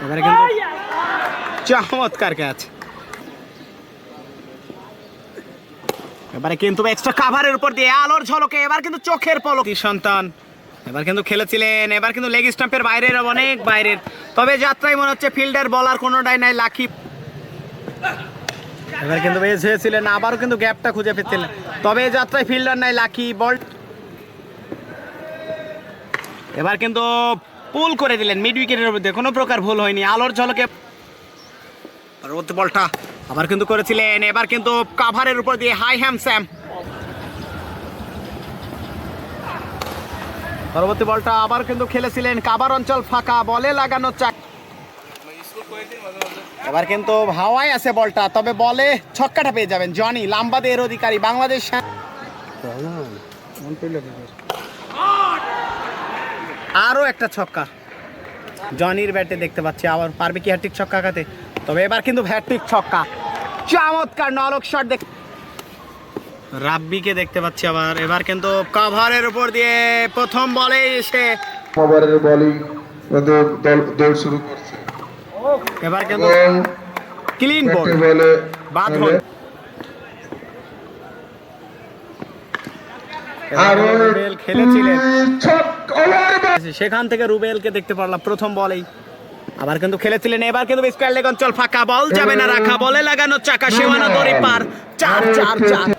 এবারে কিন্তু চমৎকার ক্যাচ। এবারে কিন্তু এক্সট্রা কাভারের উপর দিয়ে আলোর ঝলকে এবার কিন্তু চোখের পলক সন্তান এবার কিন্তু খেলেছিলেন, এবার কিন্তু লেগ স্টাম্পের বাইরের অনেক বাইরের, তবে যাত্রায় মনে হচ্ছে ফিল্ডার বলার কোনোটাই নাই লাকি। এবার কিন্তু বেশ হয়েছিলেন, আবারও কিন্তু গ্যাপটা খুঁজে পেয়েছিলেন, তবে যাত্রায় ফিল্ডার নাই লাকি বল। এবার কিন্তু পুল করে দিলেন মিড উইকেটের মধ্যে, কোনো প্রকার ভুল হয়নি, আলোর ঝলকে পরবর্তী বলটা আবার কিন্তু করেছিলেন, এবার কিন্তু কাভারের উপর দিয়ে হাই হ্যাম স্যাম। পরবর্তী বলটা আবার কিন্তু খেলেছিলেন, কাভার অঞ্চল ফাঁকা, বলে লাগানো চাক। এবার কিন্তু হাওয়ায় আছে বলটা, তবে বলে ছক্কাটা পেয়ে যাবেন জনি, লাম্বাদের অধিকারী বাংলাদেশ। আরো একটা ছক্কা জনির ব্যাটে দেখতে পাচ্ছি, আবার পারবে কি হ্যাট্রিক ছক্কা খাতে, তবে এবার কিন্তু হ্যাট্রিক ছক্কা, চমৎকার নলক শট দেখ রাব্বিকে দেখতে পাচ্ছি আবার। এবার কিন্তু কাভারের উপর দিয়ে প্রথম বলে এসে ওভারের বোলিং দৌড় শুরু করছে। এবার কিন্তু ক্লিন বল বাঁধন। রুবেল খেলেছিলেন, সেখান থেকে রুবেলকে দেখতে পারলাম প্রথম বলেই, আবার কিন্তু খেলেছিলেন। এবার কিন্তু স্কয়ার লেগ অঞ্চল ফাঁকা, বল যাবে না রাখা, বলে লাগানো চাকা, সীমানা দড়ি পার, 4-4-4।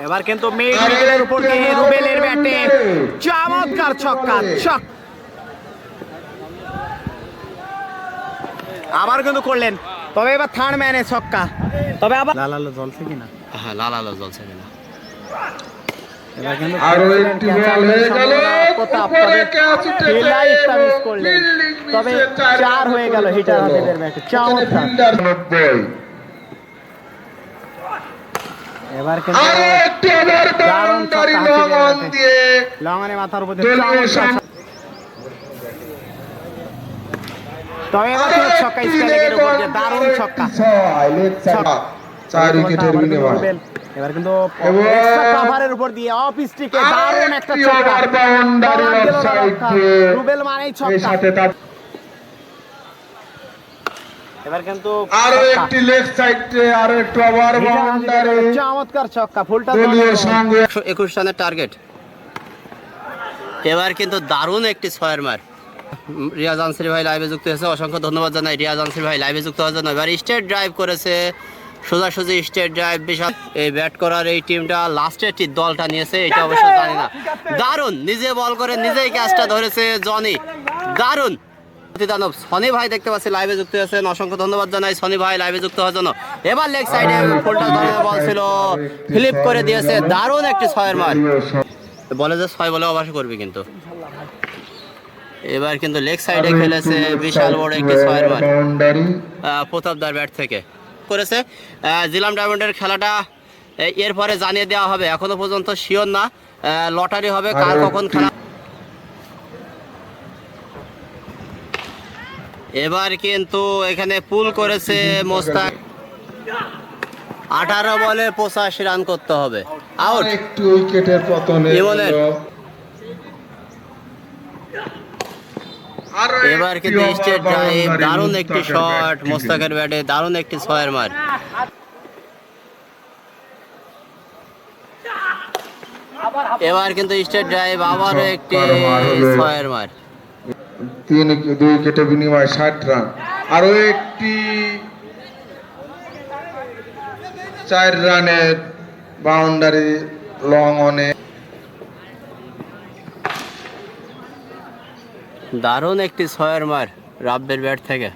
এবার কিন্তু মিড উইকেটের উপর দিয়ে রুবেলের ব্যাটে চমৎকার ছক্কা, আবার কিন্তু করলেন, তবে এবার থার্ড ম্যানে ছক্কা, তবে আবার লাল আলো জ্বলছে কিনা, হ্যাঁ লাল আলো জ্বলছে কিনা। এবার কিন্তু আরো একটি বল হয়ে গেল, উপরে ক্যাচ উঠেছে, তবে 4 হয়ে গেল হিটার হাতের ব্যাটে, চমৎকার। এবার কিন্তু আরেকটি ওভার বাউন্ডারি লং অন দিয়ে লঙ্গনে মাথার উপর দিয়ে তবে এবার কিন্তু ছক্কা, স্কয়ার লেগের উপর দিয়ে দারুণ ছক্কা, 4 উইকেটের বিনিময়ে। এবার কিন্তু এক্সট্রা কাভারের উপর দিয়ে অফ স্টিকে দারুণ একটা ছক্কা, বাউন্ডারি অফসাইড দিয়ে রুবেল মানেই ছক্কা। এবার কিন্তু আরো একটি লেগ সাইডে আরো একটু ওভার বাউন্ডারি, চমৎকার ছক্কা, ফুলটা দলীয় সঙ্গে 21 রানের টার্গেট। এবার কিন্তু দারুণ একটি ছয়ের মার। রিয়াজ আনসারি ভাই লাইভে যুক্ত হয়েছে, অসংখ্য ধন্যবাদ জানাই রিয়াজ আনসারি ভাই লাইভে যুক্ত হওয়ার জন্য। এবার স্টেট ড্রাইভ করেছে, সোজাসুজি স্টেট ড্রাইভ, বিশাল এই ব্যাট করার এই টিমটা লাস্টের দলটা নিয়েছে, এটা অবশ্য জানি না। দারুণ নিজে বল করে নিজেই ক্যাচটা ধরেছে জনি, দারুণ দানব। সনি ভাই দেখতে পাচ্ছি লাইভে যুক্ত আছেন, অসংখ্য ধন্যবাদ জানাই সনি ভাই লাইভে যুক্ত হওয়ার জন্য। এবার লেগ সাইডে ফুলটা ধরনের বল ছিল, ফ্লিপ করে দিয়েছে, দারুণ একটি ছয়ের মার, বলে যে 6 বলে অবশ্য করবে কিন্তু। এবার কিন্তু লেগ সাইডে খেলেছে, বিশাল বড় একটি ছয়ের মার প্রতাপদার ব্যাট থেকে করেছে। জিলাম ডায়মন্ডের খেলাটা এরপরে জানিয়ে দেওয়া হবে, এখনো পর্যন্ত শিওর না, লটারি হবে কার কখন খেলা। এবার কিন্তু এখানে পুল করেছে মোস্তাক, 18 বলে 85 রান করতে হবে, আউট। একটু উইকেটের পতনে এবার কিন্তু স্টেট ড্রাইভ, দারুণ একটি শট মোস্তাকের ব্যাটে, দারুণ একটি ছয়ের মার। এবার কিন্তু স্টেট ড্রাইভ, আবারও একটি ছয়ের মার, 2 উইকেটের বিনিময়ে 60 রান। আরো একটি 4 রানের বাউন্ডারি লং অনে, দারুণ একটি ছয়ের মার রাব্বের ব্যাট থেকে।